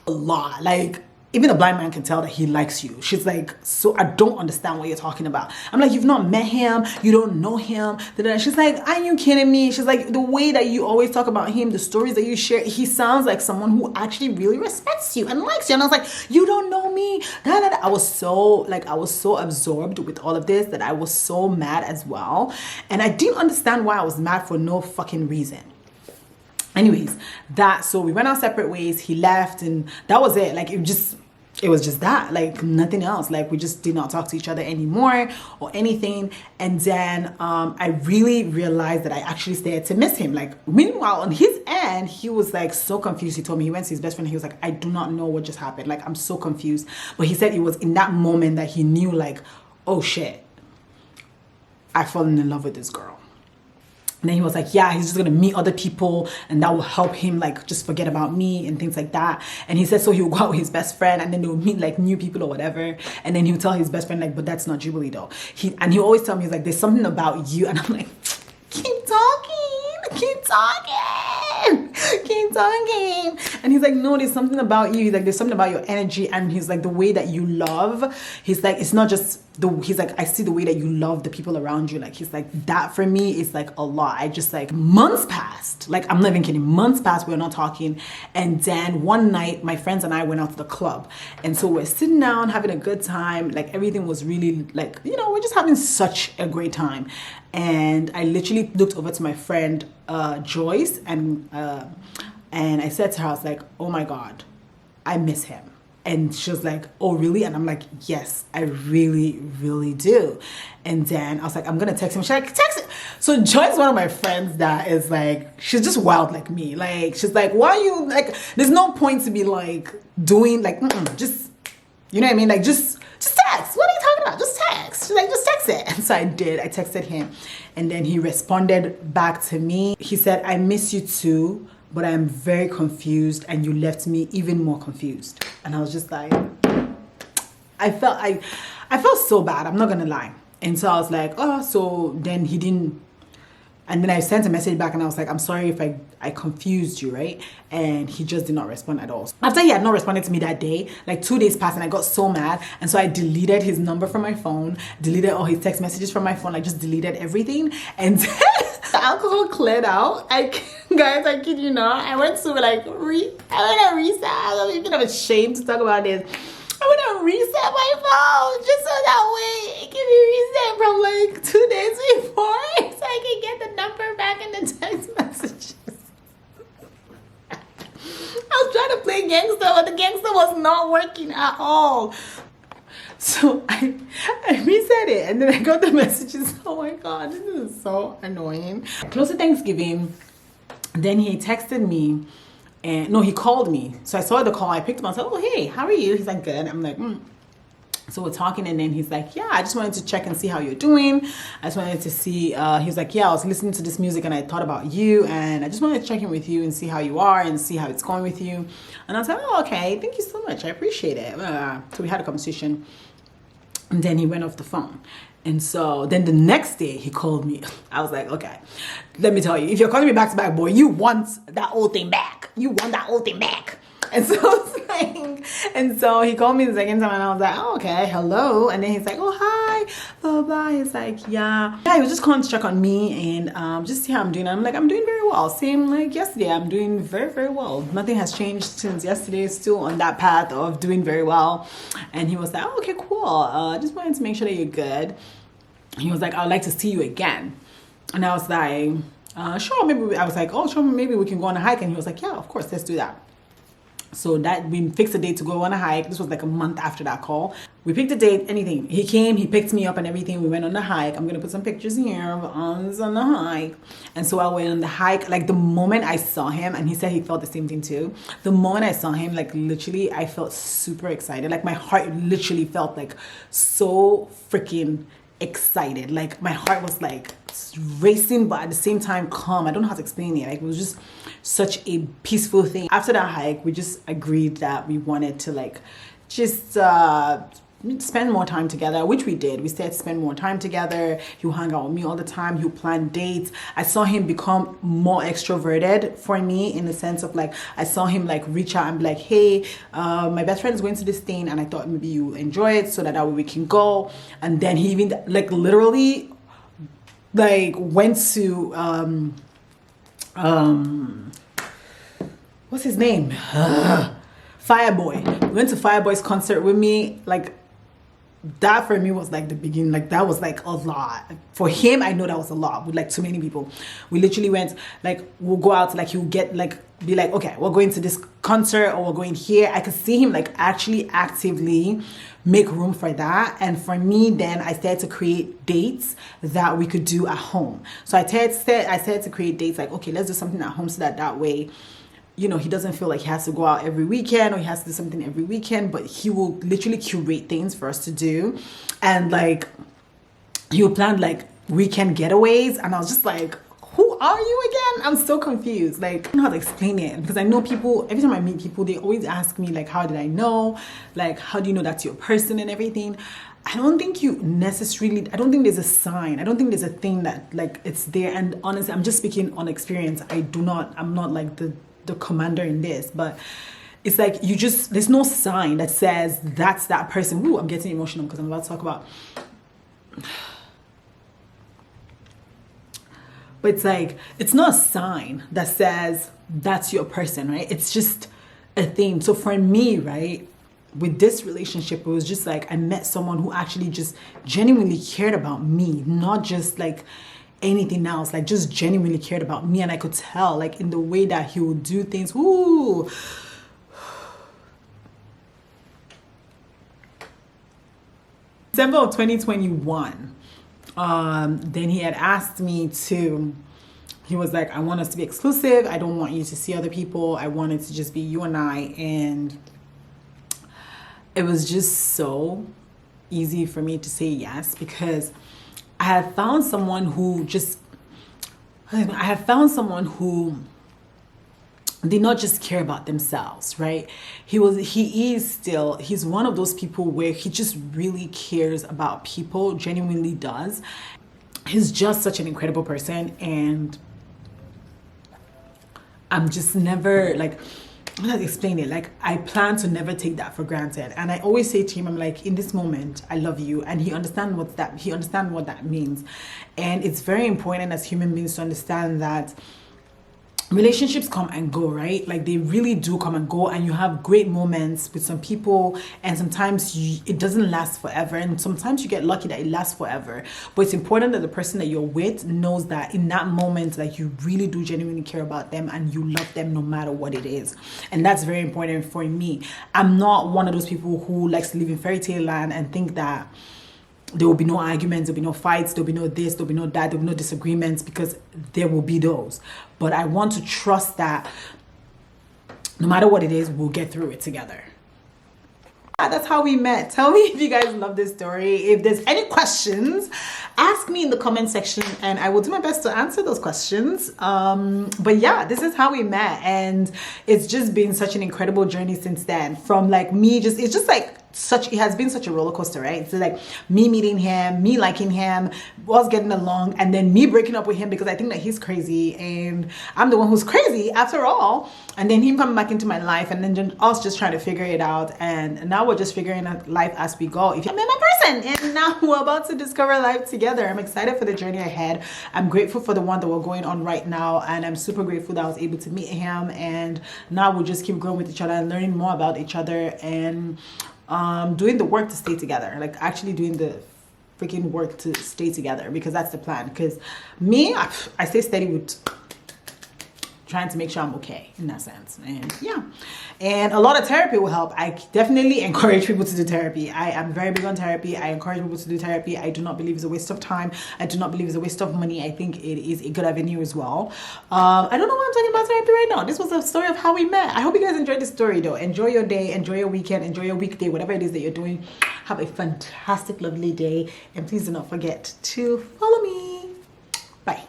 a lot. Like, even a blind man can tell that he likes you. She's like, so I don't understand what you're talking about. I'm like, you've not met him, you don't know him. She's like, are you kidding me? She's like, the way that you always talk about him, the stories that you share, he sounds like someone who actually really respects you and likes you. And I was like, you don't know me. I was so absorbed with all of this that I was so mad as well. And I didn't understand why I was mad for no fucking reason. Anyways, so we went our separate ways. He left, and that was it. Like, it was just that, like, nothing else. Like, we just did not talk to each other anymore or anything. And then I really realized that I actually started to miss him. Like, meanwhile, on his end, he was like so confused. He told me he went to his best friend. He was like, I do not know what just happened. Like, I'm so confused. But he said it was in that moment that he knew, like, oh shit, I've fallen in love with this girl. And then he was like, yeah, he's just gonna meet other people and that will help him, like, just forget about me and things like that. And he said, so he would go out with his best friend and then they would meet like new people or whatever. And then he would tell his best friend, like, but that's not Jubilee though. He always tell me, he's like, there's something about you. And I'm like, keep talking, keep talking, keep talking. And he's like, no, there's something about you. He's like, there's something about your energy. And he's like, the way that you love, he's like, it's not just he's like, I see the way that you love the people around you. Like, he's like, that for me is like a lot. I just, like, months passed. Like, I'm not even kidding. Months passed, we were not talking. And then one night, my friends and I went out to the club. And so we're sitting down, having a good time. Like, everything was really, like, you know, we're just having such a great time. And I literally looked over to my friend, Joyce, and I said to her, I was like, oh my God, I miss him. And she was like, oh, really? And I'm like, yes, I really, really do. And then I was like, I'm going to text him. She's like, text it. So Joy's one of my friends that is like, she's just wild like me. Like, she's like, why are you, like, there's no point to be like doing, like, just, you know what I mean? Like, just text. What are you talking about? Just text. She's like, just text it. And so I did. I texted him. And then he responded back to me. He said, I miss you too, but I'm very confused and you left me even more confused. And I was just like, I felt so bad, I'm not gonna lie. And so I was like, oh, so then he didn't, and then I sent a message back and I was like, I'm sorry if I confused you, right? And he just did not respond at all. After he had not responded to me that day, like 2 days passed and I got so mad. And so I deleted his number from my phone, deleted all his text messages from my phone, I just deleted everything. And then the alcohol cleared out. Guys, I kid you not, I went to like, I went to reset. I'm even ashamed to talk about this. I went to reset my phone just so that way it can be reset from like 2 days before so I can get the number back in the text messages. I was trying to play gangster, but the gangster was not working at all. So I reset it and then I got the messages. Oh my God, this is so annoying. Close to Thanksgiving, then he texted me. And no, he called me. So I saw the call. I picked him up. I said, oh, hey, how are you? He's like, good. I'm like, So we're talking. And then he's like, yeah, I just wanted to check and see how you're doing. I just wanted to see, he's like, yeah, I was listening to this music and I thought about you. And I just wanted to check in with you and see how you are and see how it's going with you. And I was like, oh, okay. Thank you so much. I appreciate it. So we had a conversation. And then he went off the phone. And so then the next day he called me. I was like, okay, let me tell you, if you're calling me back to back, boy, you want that old thing back. You want that old thing back. And so I was like, and so he called me the second time and I was like, oh, okay, hello. And then he's like, oh, hi, blah, blah. He's like, yeah, he was just calling to check on me and just see how I'm doing. And I'm like, I'm doing very well. Same like yesterday, I'm doing very, very well. Nothing has changed since yesterday. Still on that path of doing very well. And he was like, oh, okay, cool. Just wanted to make sure that you're good. He was like, I would like to see you again. And I was like, sure, maybe. I was like, oh, sure, maybe we can go on a hike. And he was like, yeah, of course, let's do that. So that we fixed a date to go on a hike. This was like a month after that call. We picked a date, anything. He came, he picked me up and everything. We went on the hike. I'm gonna put some pictures here of us on the hike. And so I went on the hike. Like the moment I saw him, and he said he felt the same thing too. The moment I saw him, like literally, I felt super excited. Like my heart literally felt like so freaking excited. Like my heart was like racing, but at the same time calm. I don't know how to explain it. Like it was just such a peaceful thing. After that hike, we just agreed that we wanted to like just spend more time together, which we did. We started to spend more time together. He hung out with me all the time. He planned dates. I saw him become more extroverted for me, in the sense of like, I saw him like reach out and be like, hey, my best friend is going to this thing and I thought maybe you enjoy it, so that way we can go. And then he even like literally like went to what's his name? Fireboy. Went to Fireboy's concert with me. Like, that for me was like the beginning. Like, that was like a lot for him. I know that was a lot with like too many people. We literally went, like, we'll go out, like he'll get like, be like, okay, we're going to this concert or we're going here. I could see him like actually actively make room for that. And for me, then I started to create dates that we could do at home. So I started to create dates like, okay, let's do something at home, so that way, you know, he doesn't feel like he has to go out every weekend or he has to do something every weekend, but he will literally curate things for us to do. And like, he will plan like weekend getaways. And I was just like, who are you again? I'm so confused. Like, I don't know how to explain it, because I know people, every time I meet people, they always ask me like, how did I know? Like, how do you know that's your person and everything? I don't think you necessarily, I don't think there's a sign. I don't think there's a thing that like it's there. And honestly, I'm just speaking on experience. I'm not like the commander in this, but it's like, you just, there's no sign that says that's that person. Ooh, I'm getting emotional because I'm about to talk about, but it's like, it's not a sign that says that's your person, right? It's just a thing. So for me, right, with this relationship, it was just like, I met someone who actually just genuinely cared about me, not just like anything else, like just genuinely cared about me. And I could tell like in the way that he would do things. Ooh. December of 2021, then he had asked me to, he was like, I want us to be exclusive. I don't want you to see other people. I want it to just be you and I. And it was just so easy for me to say yes, because I have found someone who did not just care about themselves, right? He's one of those people where he just really cares about people, genuinely does. He's just such an incredible person, and I'm just never like, I'm not explaining it. Like, I plan to never take that for granted. And I always say to him, I'm like, in this moment, I love you. And he understands what that means. And it's very important as human beings to understand that relationships come and go, right? Like, they really do come and go, and you have great moments with some people, and sometimes it doesn't last forever, and sometimes you get lucky that it lasts forever. But it's important that the person that you're with knows that in that moment, like, you really do genuinely care about them and you love them no matter what it is. And that's very important for me. I'm not one of those people who likes to live in fairy tale land and think that there will be no arguments, there'll be no fights, there'll be no this, there'll be no that, there'll be no disagreements, because there will be those. But I want to trust that no matter what it is, we'll get through it together. That's how we met. Tell me if you guys love this story. If there's any questions, ask me in the comment section and I will do my best to answer those questions. But yeah, this is how we met, and it's just been such an incredible journey since then. From like me, it has been such a roller coaster, right? So like me meeting him, me liking him, us getting along, and then me breaking up with him because I think that he's crazy and I'm the one who's crazy after all. And then him coming back into my life, and then us just trying to figure it out. And now we're just figuring out life as we go. If you met my person, and now we're about to discover life together. I'm excited for the journey ahead. I'm grateful for the one that we're going on right now, and I'm super grateful that I was able to meet him. And now we'll just keep growing with each other and learning more about each other, and doing the work to stay together, like actually doing the freaking work to stay together, because that's the plan. Because me, I stay steady with trying to make sure I'm okay in that sense. And yeah, and a lot of therapy will help. I definitely encourage people to do therapy. I am very big on therapy. I encourage people to do therapy. I do not believe it's a waste of time. I do not believe it's a waste of money. I think it is a good avenue as well. I don't know why I'm talking about therapy right now. This was a story of how we met. I hope you guys enjoyed the story though. Enjoy your day, enjoy your weekend, enjoy your weekday, whatever it is that you're doing. Have a fantastic, lovely day. And please do not forget to follow me. Bye.